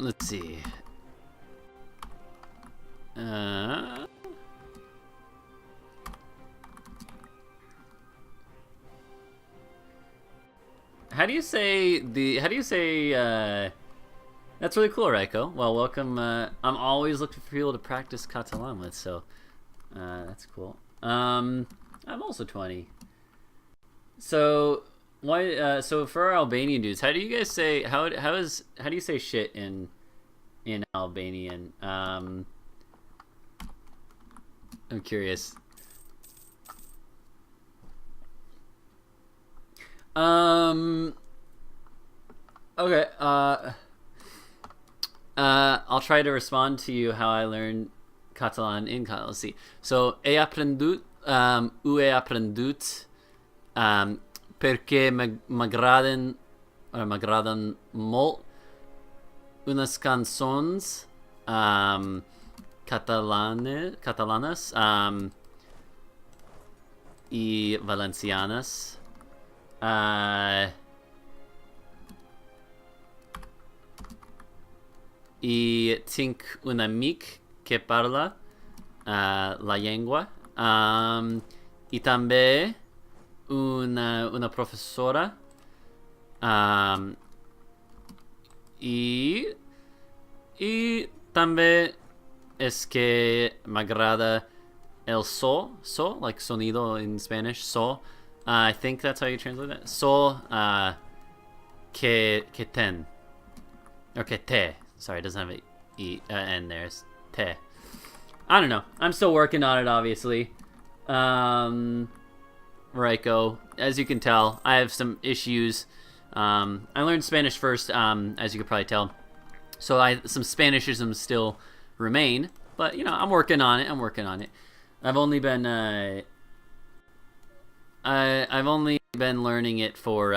let's see. How do you say that's really cool, Raiko. Well, welcome. I'm always looking for people to practice Catalan with, so that's cool. I'm also 20. So why? So for our Albanian dudes, how do you guys say how do you say shit in Albanian? I'm curious. Okay. I'll try to respond to you how I learned Catalan in Catalan. Let's see. So, he aprendut, he aprendut, perché m'agraden molt unes cançons, catalanes, i valencianes. I tinc un amic que parla la llengua, i també una professora, i també es que m'agrada el so, like sonido in Spanish, so. I think that's how you translate that. So, que ten. Or que te. Sorry, it doesn't have an N there. It's te. I don't know. I'm still working on it, obviously. Raiko, as you can tell, I have some issues. I learned Spanish first, as you could probably tell. So some Spanishisms still remain. But, you know, I'm working on it. I've only been learning it for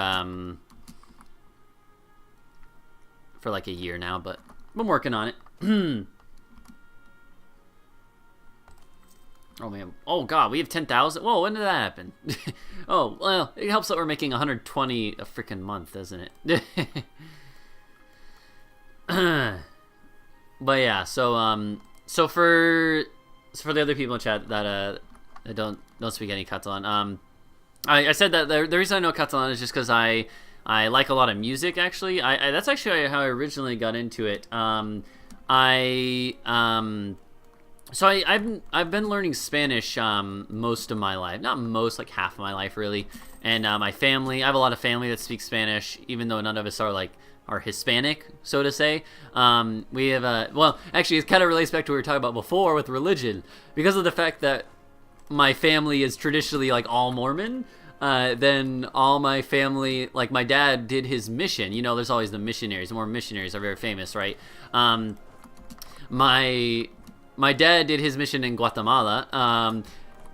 like a year now, but I'm working on it. Oh man! Oh god, we have 10,000. Whoa, when did that happen? Oh well, it helps that we're making 120 a freaking month, doesn't it? But yeah, so for the other people in chat that don't speak any Catalan, I said that the reason I know Catalan is just because I like a lot of music. Actually, that's actually how I originally got into it. So I've been learning Spanish most of my life, not most, like half of my life really. And my family, I have a lot of family that speaks Spanish, even though none of us are Hispanic, so to say. We have well, actually, it kind of relates back to what we were talking about before with religion, because of the fact that my family is traditionally like all Mormon. Then all my family, like my dad did his mission. You know, there's always the missionaries. The Mormon missionaries are very famous, right? My dad did his mission in Guatemala.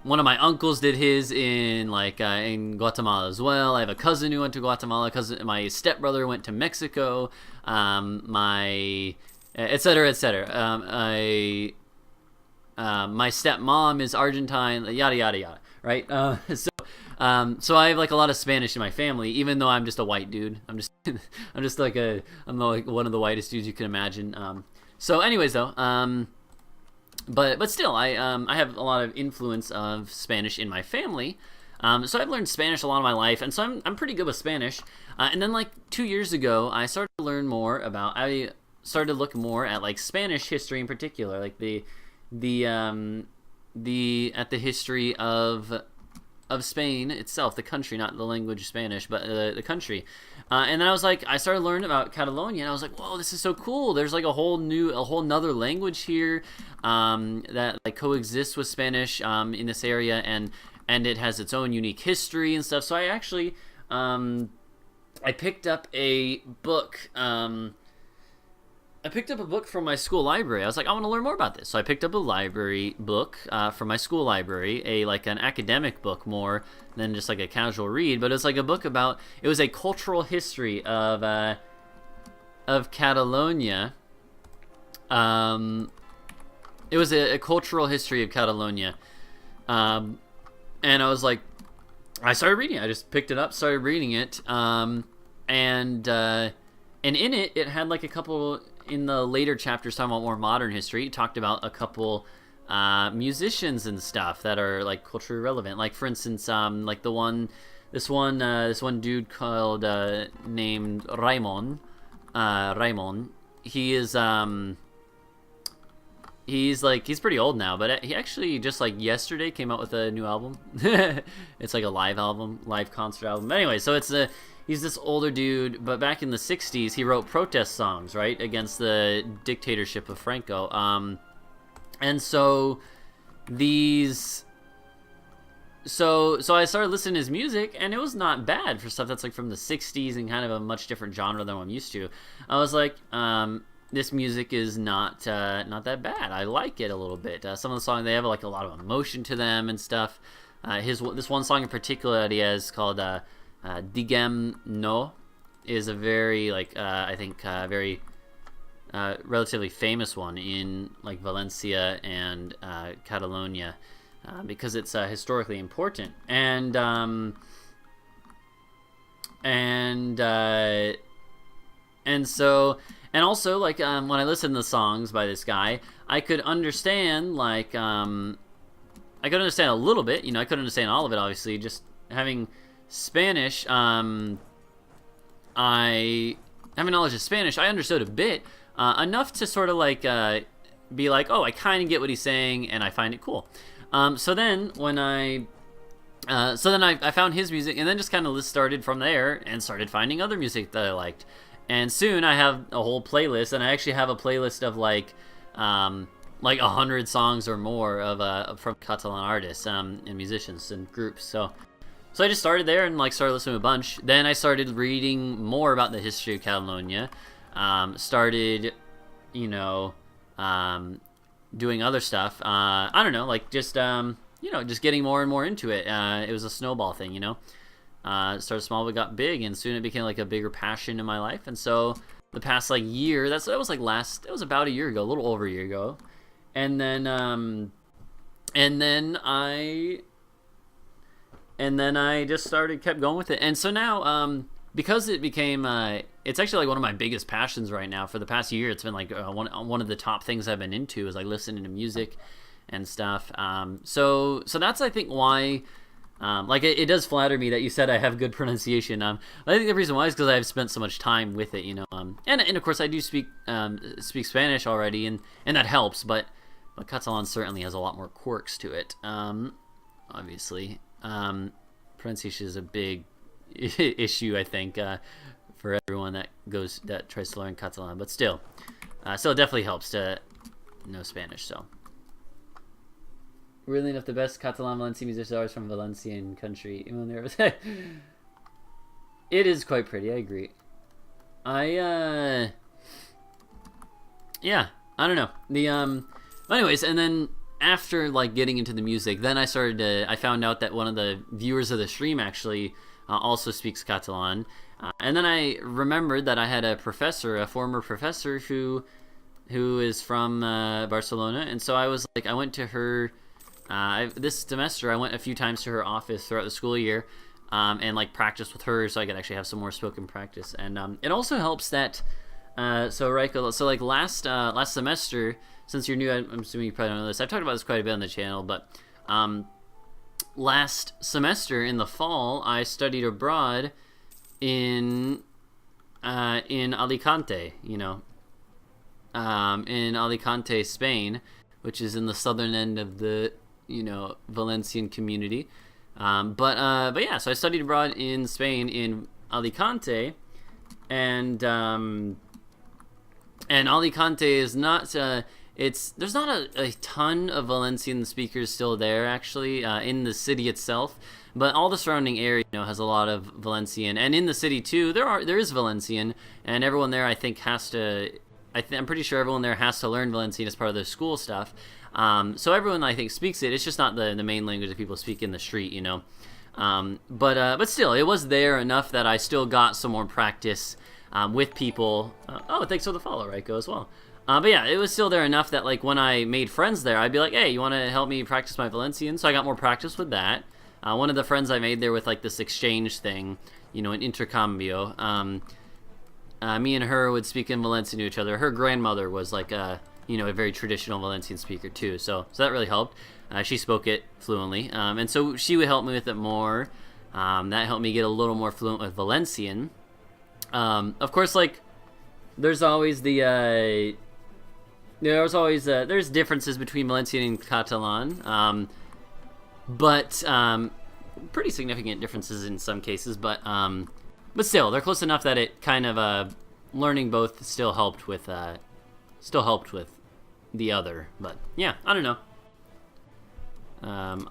One of my uncles did his in Guatemala as well. I have a cousin who went to Guatemala. My stepbrother went to Mexico. My et cetera, et cetera. My stepmom is Argentine. Yada yada yada. Right? So I have like a lot of Spanish in my family, even though I'm just a white dude. I'm like one of the whitest dudes you can imagine. So anyways though, but still, I have a lot of influence of Spanish in my family. So I've learned Spanish a lot of my life, and so I'm pretty good with Spanish. And then like 2 years ago, I started to learn more about. I started to look more at like Spanish history in particular, like the history of Spain itself, the country, not the language Spanish, but the country. And then I started learning about Catalonia, and I was like, whoa, this is so cool. There's like a whole nother language here that like coexists with Spanish in this area, and it has its own unique history and stuff. So I actually I picked up a book. I picked up a book from my school library. I was like, I want to learn more about this. So I picked up a library book from my school library, an academic book more than just like a casual read. But it was like a book it was a cultural history of Catalonia. It was a cultural history of Catalonia. And I was like, I started reading it. I just picked it up, started reading it. And in it had like a couple in the later chapters talking about more modern history, he talked about a couple musicians and stuff that are like culturally relevant. Like for instance, like this one dude called named Raimon. Raimon. He is he's pretty old now, but he actually just like yesterday came out with a new album. It's like a live concert album. Anyway, so he's this older dude, but back in the 60s he wrote protest songs, right, against the dictatorship of Franco. And so so I started listening to his music, and it was not bad for stuff that's like from the 60s and kind of a much different genre than what I'm used to. I was like, this music is not that bad. I like it a little bit. Some of the songs, they have like a lot of emotion to them and stuff. This one song in particular that he has called Digem No is a very like I think very relatively famous one in like Valencia and Catalonia because it's historically important. And also, like, when I listened to the songs by this guy, I could understand, like, I could understand a little bit, you know, I couldn't understand all of it, obviously, just having Spanish, having knowledge of Spanish, I understood a bit, enough to sort of, like, be like, oh, I kind of get what he's saying, and I find it cool. So then I found his music, and then just kind of started from there, and started finding other music that I liked. And soon I have a whole playlist, and I actually have a playlist of like 100 songs or more of from Catalan artists and musicians and groups. So I just started there and like started listening to a bunch. Then I started reading more about the history of Catalonia. Started, you know, doing other stuff. I don't know, like just you know, just getting more and more into it. It was a snowball thing, you know. It started small but got big, and soon it became like a bigger passion in my life. And so the past like year, that was about a year ago, a little over a year ago. And then I just kept going with it. And so now because it became it's actually like one of my biggest passions right now. For the past year, it's been like one of the top things I've been into is like listening to music and stuff. So that's, I think, why like it does flatter me that you said I have good pronunciation. I think the reason why is because I've spent so much time with it, you know. And of course I do speak Spanish already, and that helps. But Catalan certainly has a lot more quirks to it. Obviously, pronunciation is a big issue, I think, for everyone that tries to learn Catalan. But still it definitely helps to know Spanish. So. Really enough, the best Catalan Valencian musicians are from Valencian country. It is quite pretty, I agree. Yeah, I don't know. Anyways, and then after like getting into the music, then I found out that one of the viewers of the stream actually also speaks Catalan. And then I remembered that I had a former professor who is from Barcelona, and so I went to her. This semester, I went a few times to her office throughout the school year, and like practiced with her, so I could actually have some more spoken practice. And it also helps that, so Raiko, so like last semester, since you're new, I'm assuming you probably don't know this. I've talked about this quite a bit on the channel, but last semester in the fall, I studied abroad in Alicante, you know, in Alicante, Spain, which is in the southern end of the, you know, Valencian community. But yeah, so I studied abroad in Spain, in Alicante, and Alicante is not, there's not a ton of Valencian speakers still there, actually, in the city itself, but all the surrounding area, you know, has a lot of Valencian, and in the city too, there is Valencian, and everyone there, I think, has to, I'm pretty sure everyone there has to learn Valencian as part of their school stuff. So everyone, I think, speaks it. It's just not the main language that people speak in the street, you know. But still, it was there enough that I still got some more practice with people. Oh, thanks for the follow, Raiko, as well. But yeah, it was still there enough that like when I made friends there, I'd be like, hey, you want to help me practice my Valencian? So I got more practice with that. One of the friends I made there with like this exchange thing, you know, an intercambio. me and her would speak in Valencian to each other. Her grandmother was like a very traditional Valencian speaker too, so that really helped. She spoke it fluently, and so she would help me with it more. That helped me get a little more fluent with Valencian. Of course, like there's always there's differences between Valencian and Catalan, but pretty significant differences in some cases. But still, they're close enough that it kind of learning both still helped with the other. But yeah, I don't know.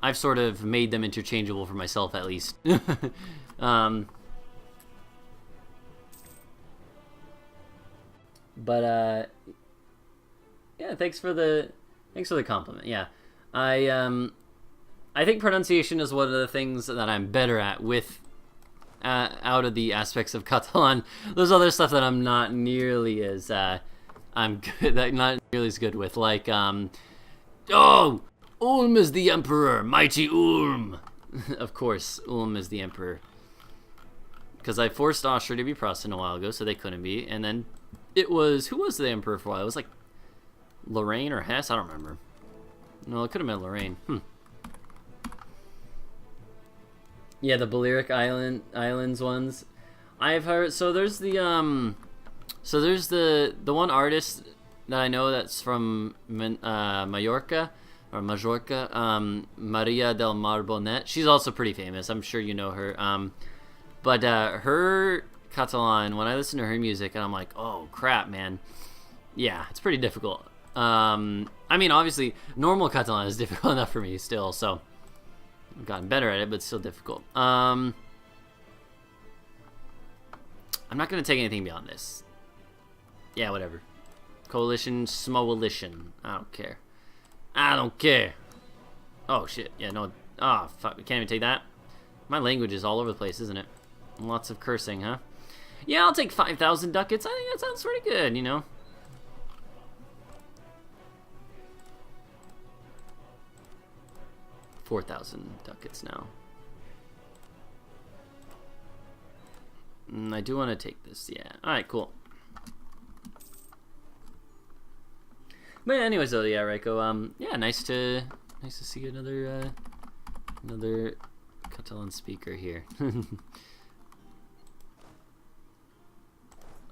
I've sort of made them interchangeable for myself, at least. But yeah, thanks for the compliment. Yeah, I think pronunciation is one of the things that I'm better at with out of the aspects of Catalan. There's other stuff that I'm not nearly as not nearly as good with, like oh, Ulm is the emperor, mighty Ulm. Of course, Ulm is the emperor, because I forced Austria to be Protestant a while ago, so they couldn't be, and then who was the emperor for a while? It was like Lorraine or Hesse, I don't remember. No, it could have been Lorraine. Yeah, the Balearic Islands ones. I've heard. So there's the one artist that I know that's from Mallorca, Maria del Mar Bonet. She's also pretty famous. I'm sure you know her. But her Catalan, when I listen to her music, and I'm like, oh crap, man. Yeah, it's pretty difficult. I mean, obviously, normal Catalan is difficult enough for me still, so I've gotten better at it, but still difficult. I'm not going to take anything beyond this. Yeah, whatever. Coalition, Smolition. I don't care. I don't care. Oh, shit. Yeah, no. Oh, fuck. We can't even take that. My language is all over the place, isn't it? Lots of cursing, huh? Yeah, I'll take 5,000 ducats. I think that sounds pretty good, you know? $4,000 ducats now. I do want to take this, yeah. Alright, cool. But anyways, though, yeah, Reiko, yeah, nice to see another Catalan speaker here.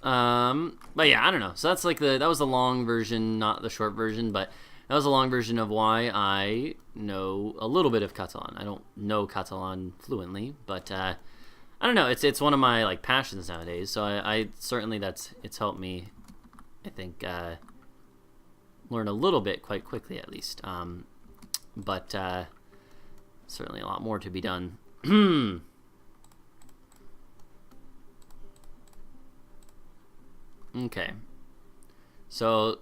But yeah, I don't know. So that's like that was the long version, not the short version, but that was a long version of why I know a little bit of Catalan. I don't know Catalan fluently, but I don't know. It's one of my like passions nowadays. So I certainly it's helped me, I think, learn a little bit quite quickly at least. But certainly a lot more to be done. Okay, so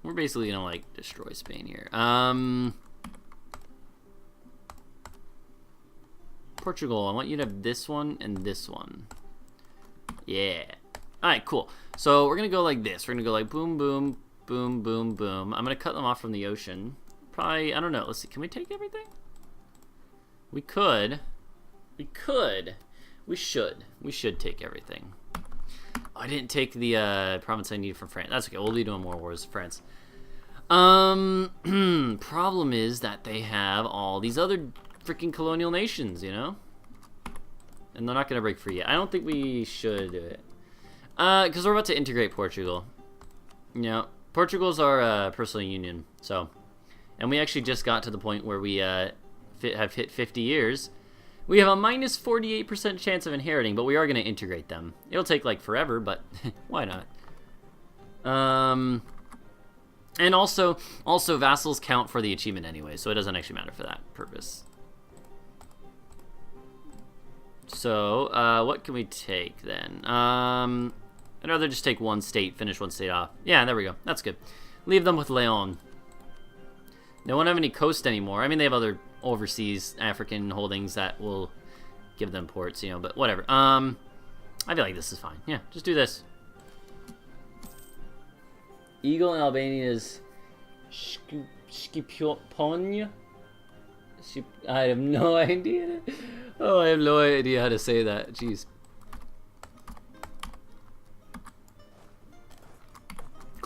we're basically gonna like destroy Spain here. Portugal, I want you to have this one and this one. Yeah. All right, cool. So we're gonna go like this. We're gonna go like boom, boom, boom, boom, boom. I'm gonna cut them off from the ocean. Probably, I don't know. Let's see. Can we take everything? We could. We could. We should. We should take everything. Oh, I didn't take the province I need from France. That's okay. We'll lead on more wars with France. Problem is that they have all these other freaking colonial nations, you know? And they're not going to break free yet. I don't think we should do it. Because we're about to integrate Portugal. You know, Portugal's our personal union, so. And we actually just got to the point where we have hit 50 years. We have a minus 48% chance of inheriting, but we are going to integrate them. It'll take like forever, but why not? And also vassals count for the achievement anyway, so it doesn't actually matter for that purpose. So, what can we take then? I'd rather just take one state, finish one state off. Yeah, there we go. That's good. Leave them with Leon. They won't have any coast anymore. I mean, they have other overseas African holdings that will give them ports, you know, but whatever. I feel like this is fine. Yeah, just do this. Eagle in Albania is Skipjoponia. I have no idea. Oh, I have no idea how to say that. Jeez.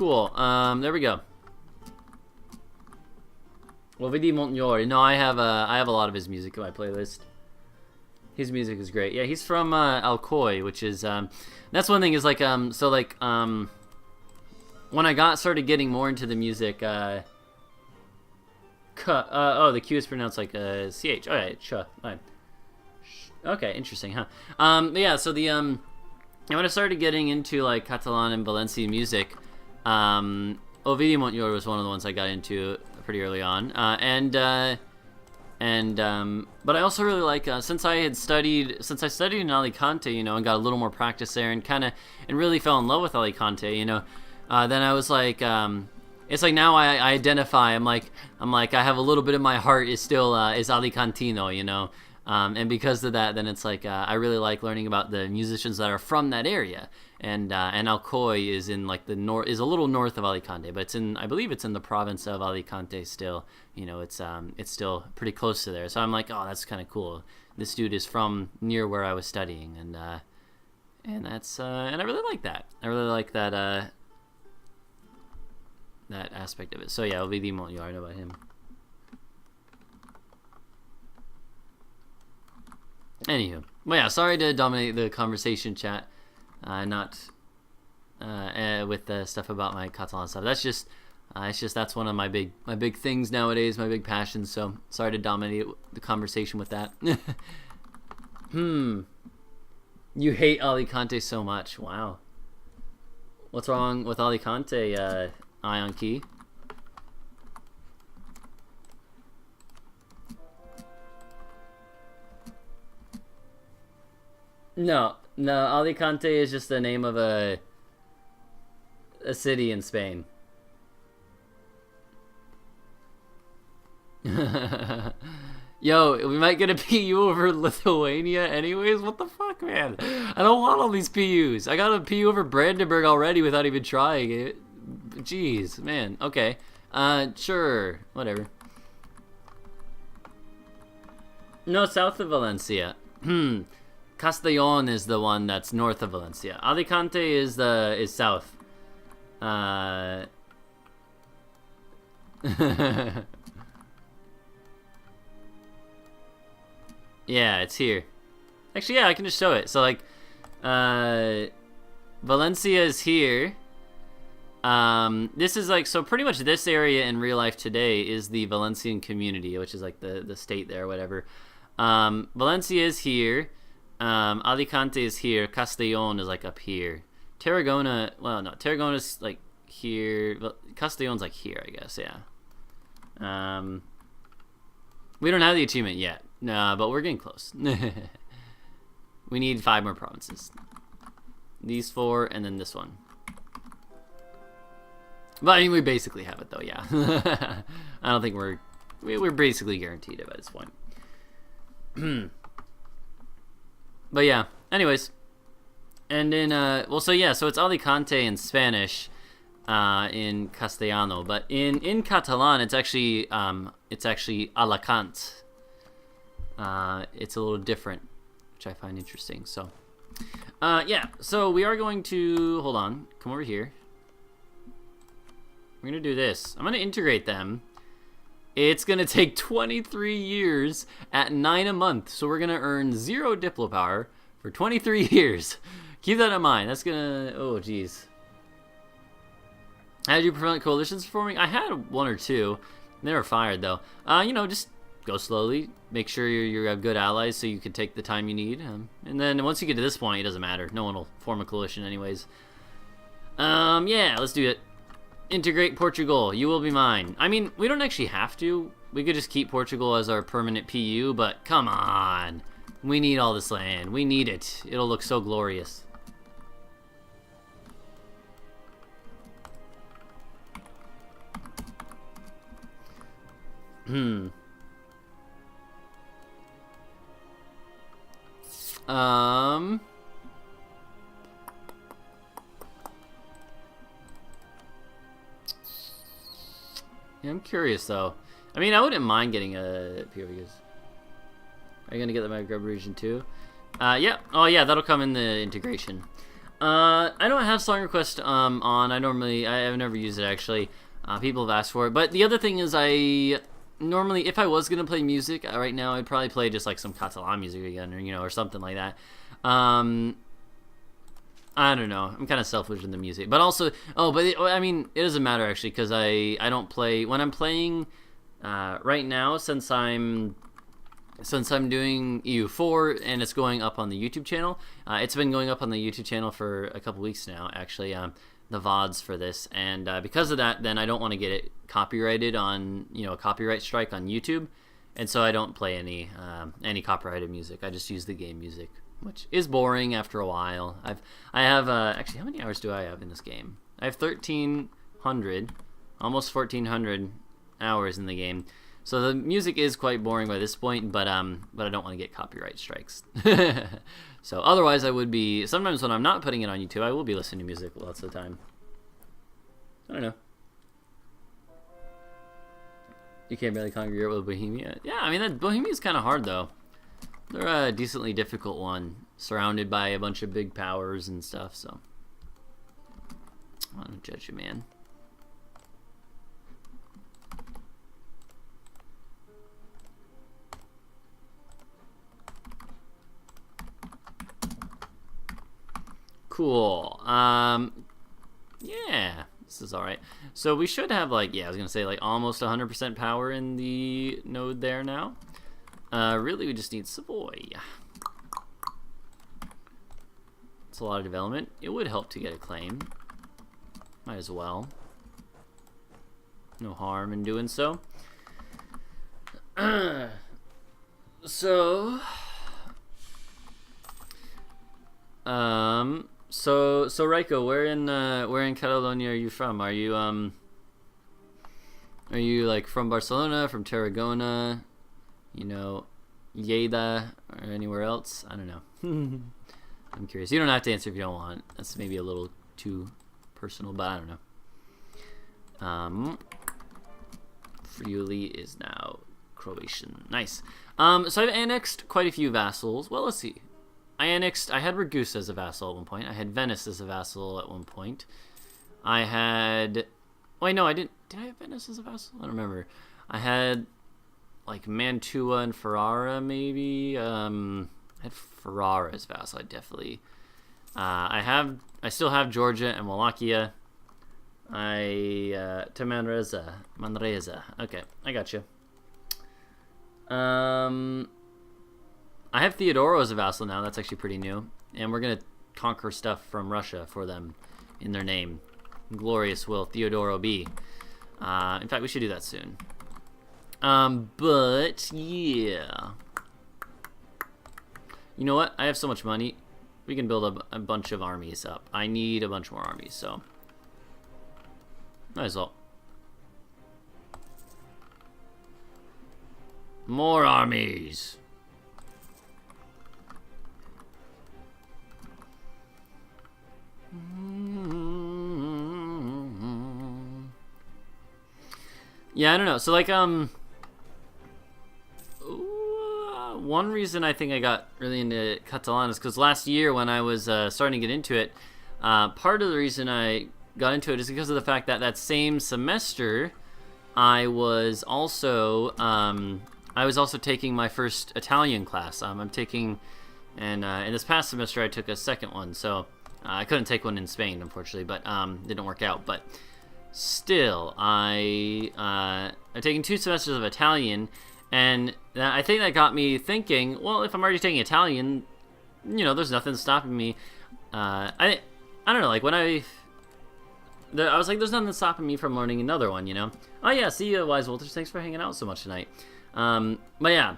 Cool. There we go. Ovidi Montiori. No, I have a lot of his music in my playlist. His music is great. Yeah, he's from Alcoy, which is that's one thing is like when I started getting more into the music, the Q is pronounced like CH. Oh yeah, ch. Okay, interesting, huh? Yeah, so when I started getting into like Catalan and Valencian music, Ovidi Montiori was one of the ones I got into pretty early on, but I also really like since I studied in Alicante, you know, and got a little more practice there, and really fell in love with Alicante, you know. Then I was like, it's like now I identify. I'm like I have a little bit of my heart is still is Alicantino, you know. And because of that, then it's like I really like learning about the musicians that are from that area. And Alcoy is in like the north, is a little north of Alicante, but I believe it's in the province of Alicante still. You know, it's still pretty close to there. So I'm like, oh, that's kind of cool. This dude is from near where I was studying, and that's and I really like that. I really like that that aspect of it. So yeah, Ovidi Montiori, I know about him. Anywho, well, yeah, sorry to dominate the conversation, chat. Not with the stuff about my Catalan stuff. That's just, that's one of my big things nowadays, my big passions. So sorry to dominate the conversation with that. You hate Alicante so much. Wow. What's wrong with Alicante, Ion Key? No, Alicante is just the name of a city in Spain. Yo, we might get a PU over Lithuania anyways? What the fuck, man? I don't want all these PUs. I got a PU over Brandenburg already without even trying it. Jeez, man. Okay. Sure. Whatever. No, south of Valencia. Castellón is the one that's north of Valencia. Alicante is south. Yeah, it's here. Actually, yeah, I can just show it. So like, Valencia is here. This is like, so pretty much this area in real life today is the Valencian community, which is like the state there or whatever. Valencia is here. Alicante is here. Castellón is like up here. Tarragona, well, no, Tarragona's like here. Castellón's like here, I guess. Yeah. We don't have the achievement yet. No, but we're getting close. We need 5 more provinces. These 4 and then this one. But I mean, we basically have it though. Yeah. I don't think we're basically guaranteed it at this point. But yeah, anyways, and in well, so yeah, so it's Alicante in Spanish, in Castellano, but in Catalan it's actually Alacant. It's a little different, which I find interesting. So, yeah, so we are going to hold on, come over here. We're gonna do this. I'm gonna integrate them. It's gonna take 23 years at 9 a month, so we're gonna earn 0 Diplo power for 23 years. Keep that in mind. That's gonna, oh geez. How did you prevent coalitions from forming? I had 1 or 2. They were fired though. You know, just go slowly. Make sure you have good allies so you can take the time you need. And then once you get to this point, it doesn't matter. No one will form a coalition anyways. Yeah, let's do it. Integrate Portugal. You will be mine. I mean, we don't actually have to. We could just keep Portugal as our permanent PU, but come on. We need all this land. We need it. It'll look so glorious. Yeah, I'm curious though. I mean, I wouldn't mind getting a POV. Are you gonna get the micro region too? Yeah. Oh yeah, that'll come in the integration. I don't have song request on. I've never used it actually. People have asked for it, but the other thing is I normally, if I was gonna play music right now, I'd probably play just like some Catalan music again, or something like that. I don't know. I'm kind of selfish in the music, but also, it doesn't matter actually because I don't play when I'm playing right now since I'm doing EU4 and it's going up on the YouTube channel. It's been going up on the YouTube channel for a couple weeks now, actually. The VODs for this, and because of that, then I don't want to get it copyrighted on a copyright strike on YouTube, and so I don't play any copyrighted music. I just use the game music, which is boring after a while. I have actually, how many hours do I have in this game? I have 1,300, almost 1,400 hours in the game. So the music is quite boring by this point, but I don't want to get copyright strikes. So otherwise, I would be, sometimes when I'm not putting it on YouTube, I will be listening to music lots of the time. I don't know. You can't barely conquer Europe with Bohemia. Yeah, I mean, Bohemia is kind of hard though. They're a decently difficult one, surrounded by a bunch of big powers and stuff. So I don't judge you, man. Cool. Yeah, this is all right. So we should have I was gonna say almost 100% power in the node there now. Really, we just need Savoy. It's a lot of development. It would help to get a claim. Might as well. No harm in doing so. So Raiko, where in Catalonia are you from? Are you from Barcelona, from Tarragona, Lleida, or anywhere else? I don't know. I'm curious. You don't have to answer if you don't want. That's maybe a little too personal, but I don't know. Friuli is now Croatian. Nice. So I've annexed quite a few vassals. Well, let's see. I had Ragusa as a vassal at one point. I had Venice as a vassal at one point. I had... Wait, no, I didn't... Did I have Venice as a vassal? I don't remember. I had, Mantua and Ferrara, maybe. I had Ferrara as vassal, I definitely... I still have Georgia and Wallachia. To Manresa. Okay, I got you. I have Theodoro as a vassal now. That's actually pretty new. And we're going to conquer stuff from Russia for them in their name. Glorious will Theodoro be. In fact, we should do that soon. But, yeah. You know what? I have so much money. We can build a bunch of armies up. I need a bunch more armies, so. Might as well. More armies. Yeah, I don't know. So one reason I think I got really into Catalan is because last year when I was starting to get into it, part of the reason I got into it is because of the fact that same semester I was also taking my first Italian class. I'm taking, and in this past semester I took a second one, so I couldn't take one in Spain, unfortunately, but didn't work out. But still, I've taken 2 semesters of Italian, and I think that got me thinking, well, if I'm already taking Italian, there's nothing stopping me. I don't know, when I was like, there's nothing stopping me from learning another one, Oh yeah, see you, Wise Wolters. Thanks for hanging out so much tonight. But yeah,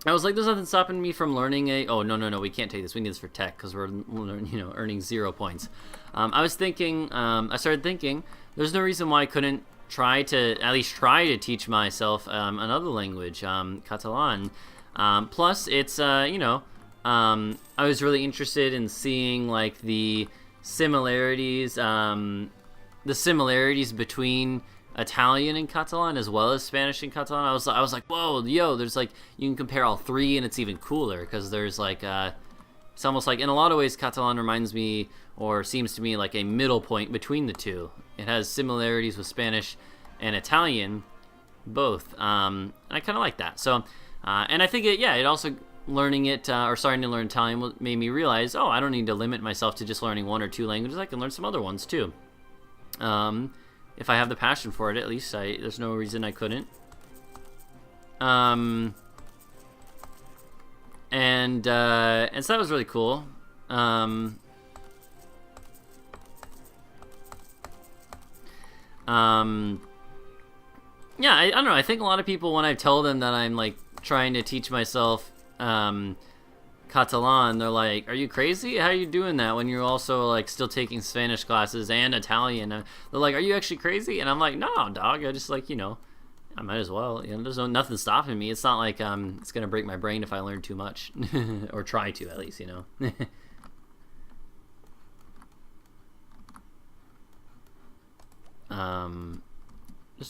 I was like, there's nothing stopping me from learning oh, no, we can't take this. We need this for tech because we're, earning 0 points. I started thinking, there's no reason why I couldn't at least try to teach myself another language, Catalan. Plus, it's, I was really interested in seeing, the similarities between Italian and Catalan as well as Spanish and Catalan. I was like, whoa, yo, there's you can compare all 3 and it's even cooler because there's It's almost like, in a lot of ways, Catalan reminds me, or seems to me, like a middle point between the two. It has similarities with Spanish and Italian, both. And I kind of like that. So, and I think it also learning it or starting to learn Italian made me realize, oh, I don't need to limit myself to just learning one or two languages. I can learn some other ones too. If I have the passion for it, at least there's no reason I couldn't. And so that was really cool. Yeah, I don't know. I think a lot of people, when I tell them that I'm like trying to teach myself Catalan, they're like, "Are you crazy? How are you doing that when you're also like still taking Spanish classes and Italian?" They're like, "Are you actually crazy?" And I'm like, "No, dog. I just like, I might as well. There's nothing stopping me. It's not like it's gonna break my brain if I learn too much, or try to at least, There's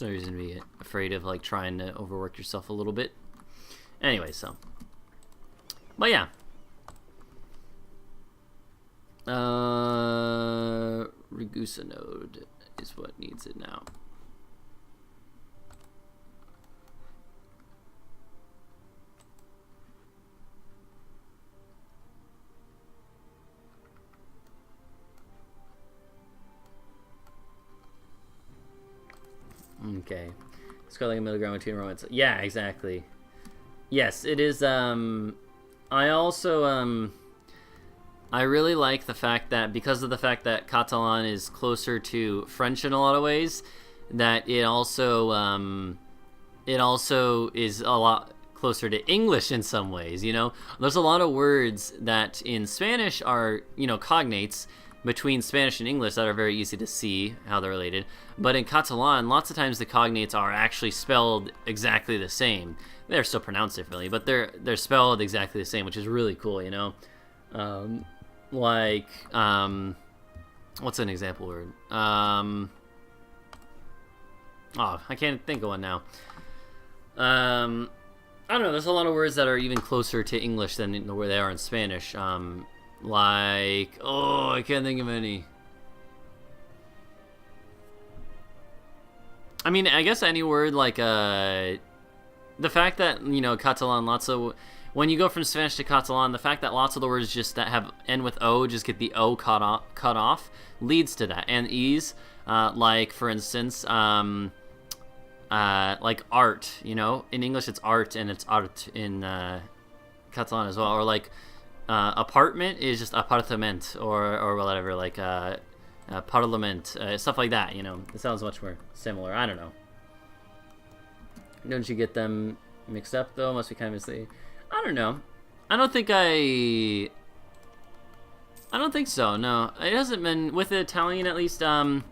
no reason to be afraid of like trying to overwork yourself a little bit. Anyway, but yeah. Ragusa node is what needs it now. Okay. It's got like a middle ground between romance. Yeah, exactly. Yes, it is. I also I really like the fact that, because of the fact that Catalan is closer to French in a lot of ways, that it also is a lot closer to English in some ways. There's a lot of words that in Spanish are cognates between Spanish and English that are very easy to see how they're related, but in Catalan, lots of times the cognates are actually spelled exactly the same. They're still pronounced differently, but they're spelled exactly the same, which is really cool. What's an example word? I can't think of one now. I don't know. There's a lot of words that are even closer to English than where they are in Spanish. I can't think of any. I mean, I guess any word like the fact that Catalan, when you go from Spanish to Catalan, the fact that lots of the words just that have end with O just get the O cut off leads to that. And e's, like for instance, like art. In English it's art, and it's art in Catalan as well. Or like apartment is just apartament, or whatever, like parliament, stuff like that. It sounds much more similar. I don't know. Don't you get them mixed up though? Must be kind of misleading. I don't know. I don't think so. No, it hasn't been with the Italian, at least. I'm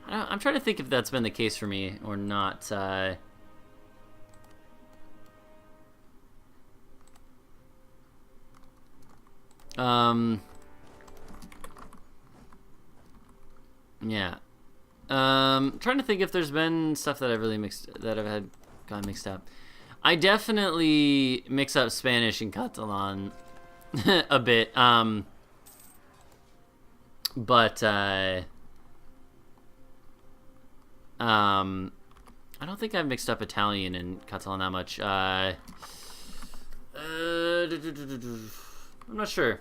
trying to think if that's been the case for me or not. Yeah. Trying to think if there's been stuff that I've gotten mixed up. I definitely mix up Spanish and Catalan a bit. But I don't think I've mixed up Italian and Catalan that much. I'm not sure.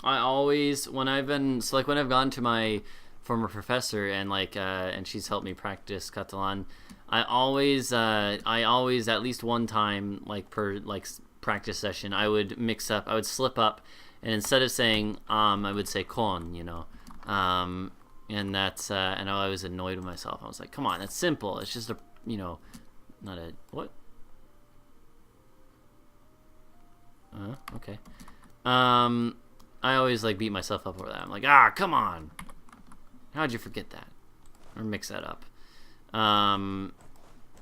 I always, when I've gone to my former professor and and she's helped me practice Catalan, I always at least one time, per practice session, I would slip up, and instead of saying I would say con, and that's and I was annoyed with myself. I was like, come on, that's simple. It's just not a what? Okay. I always beat myself up over that. I'm like, come on. How'd you forget that? Or mix that up?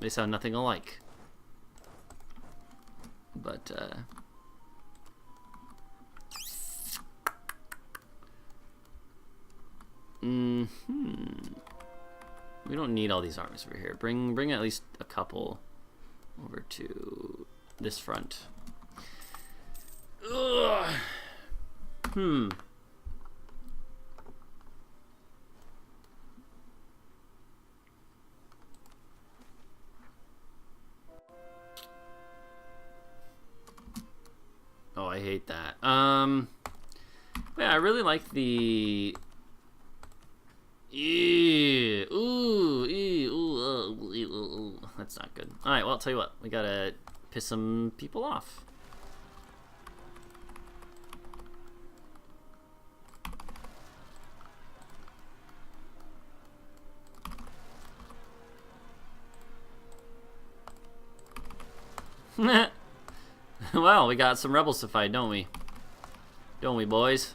They sound nothing alike. But, We don't need all these armies over here. Bring at least a couple over to this front. Ugh. Oh, I hate that. Yeah, I really like the. That's not good. All right, well, I'll tell you what. We gotta piss some people off. Well, we got some rebels to fight, don't we? Don't we, boys?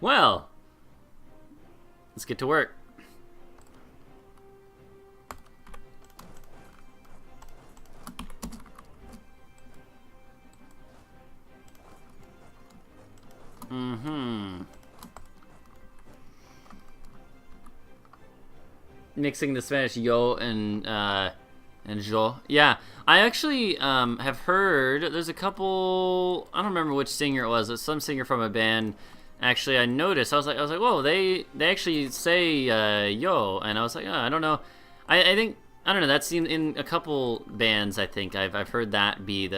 Well, let's get to work. Mixing the Spanish yo and jo. Yeah, I actually have heard there's a couple. I don't remember which singer it was. It's some singer from a band. Actually, I noticed. I was like, whoa, they actually say yo, and I was like, oh, I don't know. I think I don't know. That's in a couple bands. I think I've heard that be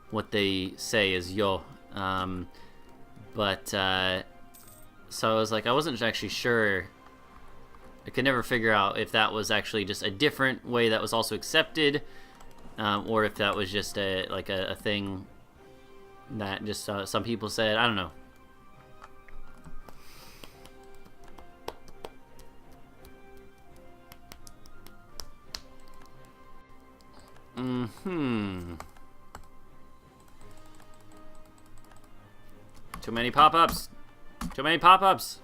what they say is yo. But so I was like, I wasn't actually sure. I could never figure out if that was actually just a different way that was also accepted, or if that was just a thing that just some people said. I don't know. Too many pop-ups. Too many pop-ups.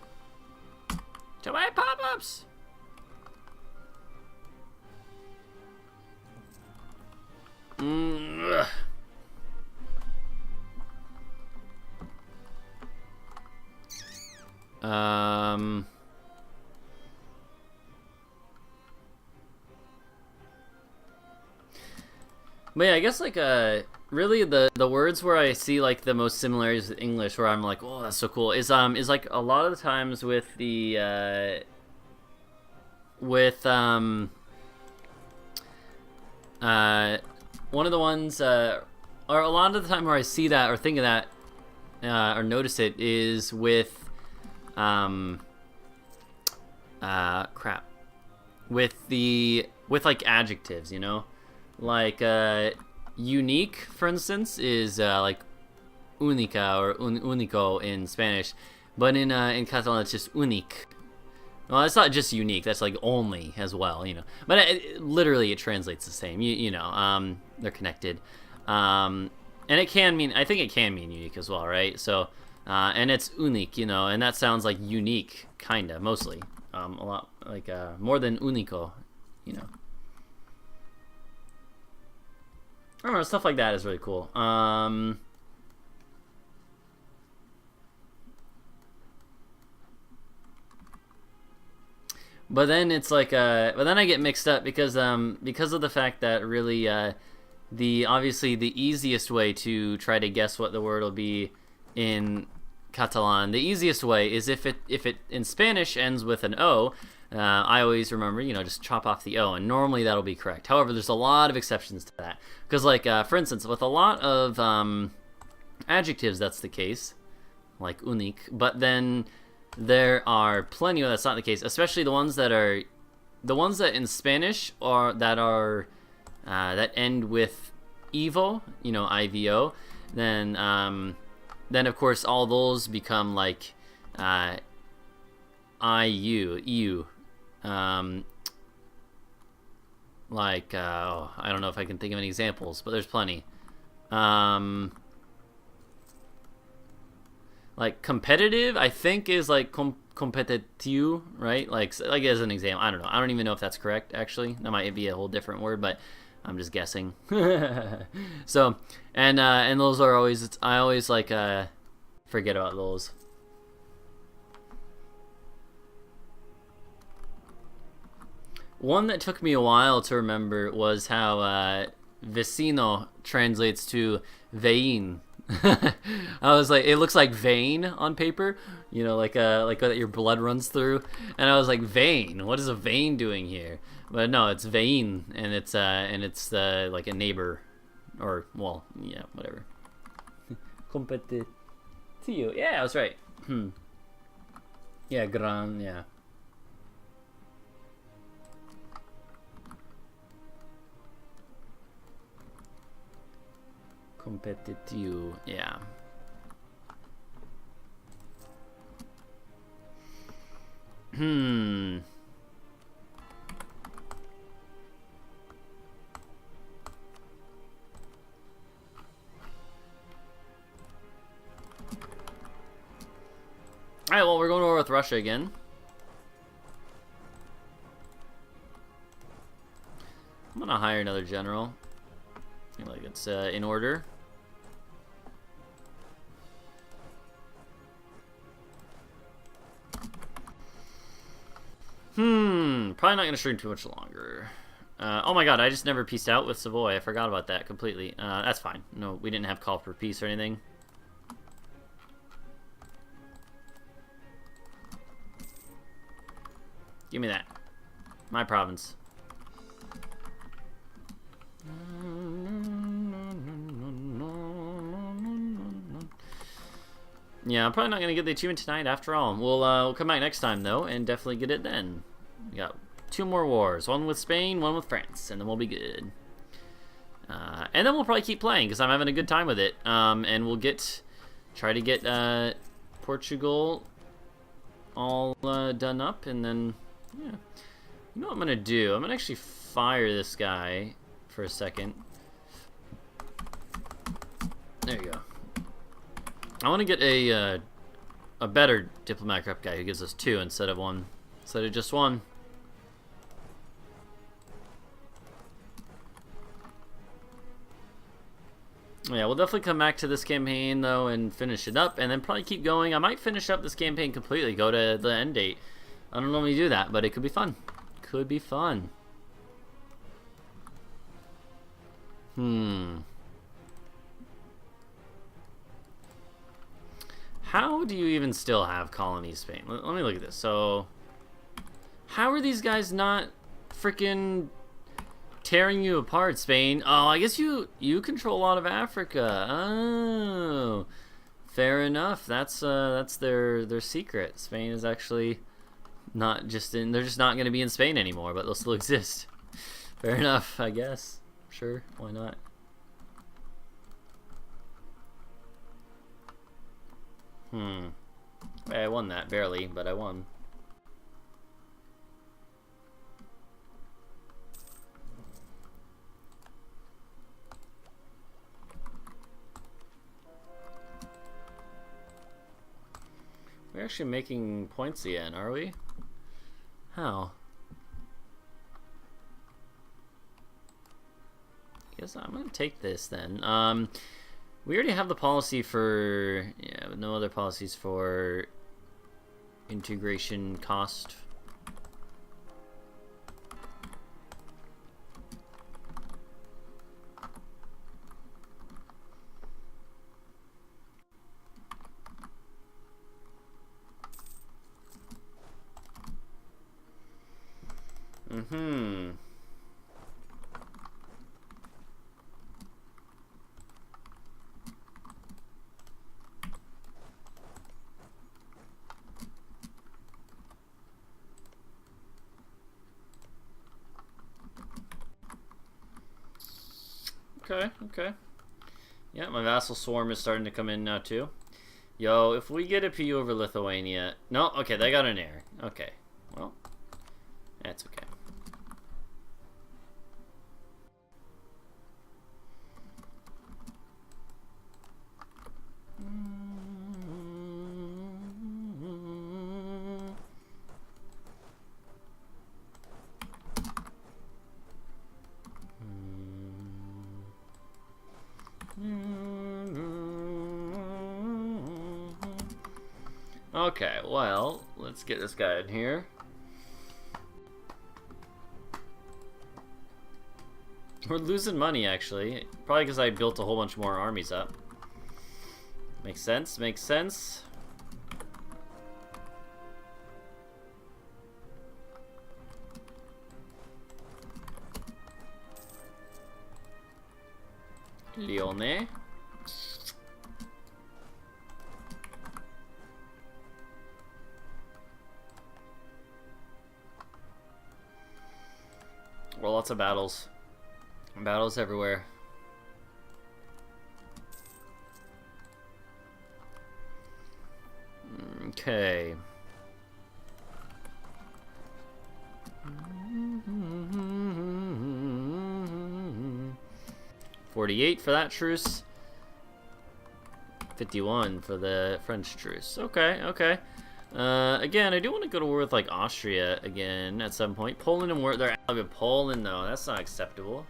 Too many pop-ups. But yeah, I guess really the words where I see like the most similarities with English, where I'm like, oh, that's so cool, is like a lot of the times with the one of the ones or a lot of the time where I see that or think of that or notice it is with with like adjectives, you know, like unique, for instance, is like única or único in Spanish, but in Catalan it's just únic. Well, it's not just unique. That's like only as well, you know. But literally, it translates the same. You know, they're connected, and it can mean. I think it can mean unique as well, right? So, and it's unique, you know, and that sounds like unique, kinda, mostly, a lot like more than único, you know. I don't know, stuff like that is really cool. But then it's like, but then I get mixed up because of the fact that really, obviously the easiest way to try to guess what the word will be in Catalan, the easiest way is if it in Spanish ends with an O. I always remember, you know, just chop off the O, and normally that'll be correct. However, there's a lot of exceptions to that because, like, for instance, with a lot of adjectives, that's the case, like unique, but then there are plenty where that's not the case, especially the ones that in Spanish are that end with evo, you know, ivo. Then of course all those become like eu. Like I don't know if I can think of any examples, but there's plenty. Like competitive, I think is like competitiu, right? Like as an example, I don't know. I don't even know if that's correct. Actually, that might be a whole different word, but I'm just guessing. So, and those are always, I always like forget about those. One that took me a while to remember was how vecino translates to vein. I was like, it looks like vein on paper, you know, like that your blood runs through. And I was like, vein? What is a vein doing here? But no, it's vein, and it's like a neighbor, or well, yeah, whatever. Competitivo. Yeah, I was right. Yeah, gran. Yeah. Competitivo. Yeah. Alright, well, we're going to war with Russia again. I'm gonna hire another general. I feel like it's in order. Probably not gonna stream too much longer. Oh my god, I just never peaced out with Savoy. I forgot about that completely. That's fine. No, we didn't have call for peace or anything. Give me that. My province. Yeah, I'm probably not going to get the achievement tonight after all. We'll come back next time, though, and definitely get it then. We got 2 more wars. One with Spain, one with France, and then we'll be good. And then we'll probably keep playing, because I'm having a good time with it. And we'll try to get Portugal all done up, and then, yeah. You know what I'm going to do? I'm going to actually fire this guy for a second. There you go. I want to get a better diplomatic rep guy who gives us 2 instead of 1. Instead of just 1. Yeah, we'll definitely come back to this campaign, though, and finish it up, and then probably keep going. I might finish up this campaign completely, go to the end date. I don't normally do that, but it could be fun. Could be fun. How do you even still have colonies, Spain? Let me look at this. So, how are these guys not freaking tearing you apart, Spain? Oh, I guess you control a lot of Africa. Oh, fair enough. That's their secret. Spain is actually not just in. They're just not going to be in Spain anymore, but they'll still exist. Fair enough, I guess. Sure, why not? I won that, barely, but I won. We're actually making points again, are we? How? I guess I'm gonna take this then. We already have the policy for, yeah, but no other policies for integration cost. Okay. Yeah, my vassal swarm is starting to come in now too. Yo, if we get a PU over Lithuania... No, okay, they got an heir. Okay, well, that's okay. Okay, well, let's get this guy in here. We're losing money, actually. Probably because I built a whole bunch more armies up. Makes sense, makes sense. Lione. Well, lots of battles. Battles everywhere. Okay. $48 for that truce. 51 for the French truce. Okay, okay. Again, I do want to go to war with like Austria again at some point. Poland and war. They're out of Poland though. That's not acceptable.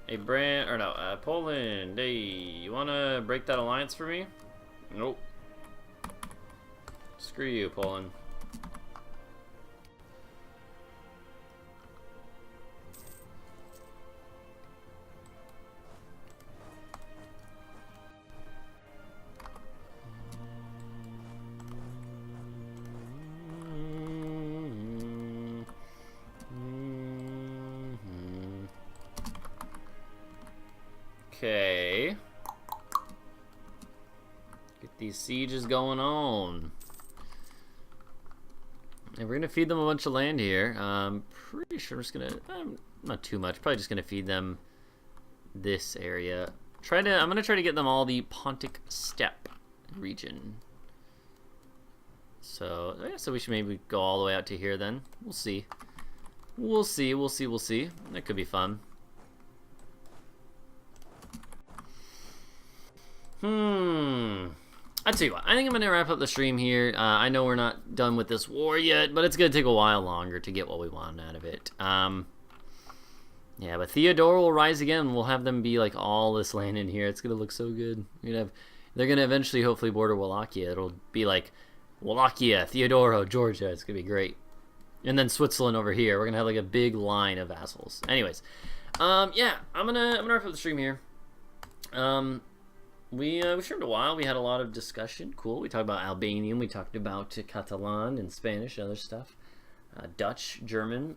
Hey, Poland. Hey, you wanna break that alliance for me? Nope. Screw you, Poland. Okay. Get these sieges going on. And we're gonna feed them a bunch of land here. Pretty sure I'm just gonna, not too much, probably just gonna feed them this area. I'm gonna try to get them all the Pontic Steppe region. So, yeah, so we should maybe go all the way out to here then. We'll see. We'll see, we'll see, we'll see. That could be fun. I tell you what, I think I'm gonna wrap up the stream here. I know we're not done with this war yet, but it's gonna take a while longer to get what we want out of it. Yeah, but Theodore will rise again. We'll have them be like all this land in here. It's gonna look so good. They're gonna eventually, hopefully, border Wallachia. It'll be like Wallachia, Theodoro, Georgia. It's gonna be great. And then Switzerland over here. We're gonna have like a big line of vassals. Anyways, yeah, I'm gonna wrap up the stream here. We streamed a while. We had a lot of discussion. Cool. We talked about Albanian. We talked about Catalan and Spanish and other stuff. Dutch, German.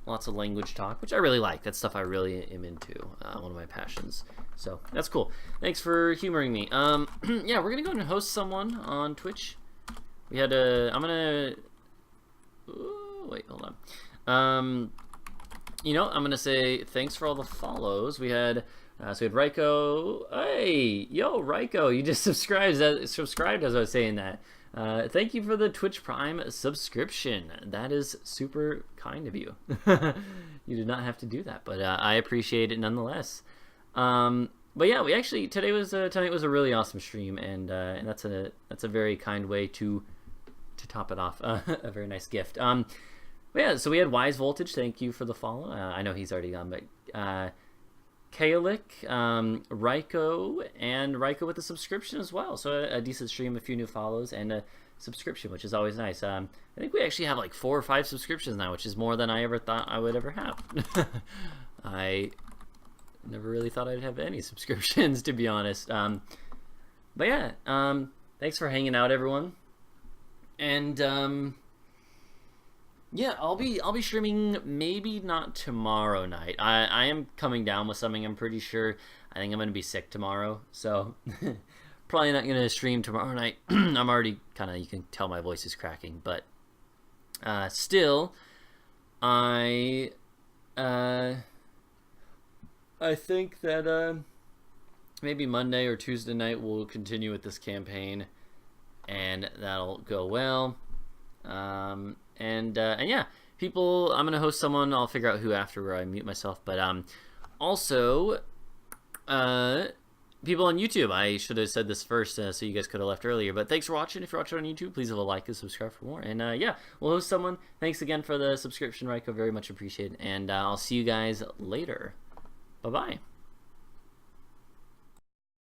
Lots of language talk, which I really like. That's stuff I really am into. One of my passions. So that's cool. Thanks for humoring me. Yeah, we're gonna go and host someone on Twitch. We had a. I'm gonna. Ooh, wait, hold on. You know, I'm gonna say thanks for all the follows. We had. So we had Ryko. Hey, yo, Ryko, you just subscribed as I was saying that. Thank you for the Twitch Prime subscription. That is super kind of you. You did not have to do that, but I appreciate it nonetheless. But yeah, tonight was a really awesome stream, and that's a very kind way to top it off. A very nice gift. But yeah, so we had Wise Voltage. Thank you for the follow. I know he's already gone, but. Kaalik, Ryko, and Ryko with a subscription as well. So a decent stream, a few new follows, and a subscription, which is always nice. I think we actually have like 4 or 5 subscriptions now, which is more than I ever thought I would ever have. I never really thought I'd have any subscriptions, to be honest. But yeah, thanks for hanging out, everyone. And yeah, I'll be streaming maybe not tomorrow night. I am coming down with something, I'm pretty sure. I think I'm going to be sick tomorrow, so probably not going to stream tomorrow night. I'm already kind of, you can tell my voice is cracking, but still, I think that maybe Monday or Tuesday night we'll continue with this campaign, and that'll go well. And yeah, people, I'm gonna host someone. I'll figure out who after where I mute myself. But also, people on YouTube. I should have said this first, so you guys could have left earlier. But thanks for watching. If you're watching on YouTube, please have a like and subscribe for more. And yeah, we'll host someone. Thanks again for the subscription, Ryko. Very much appreciated. And I'll see you guys later. Bye bye.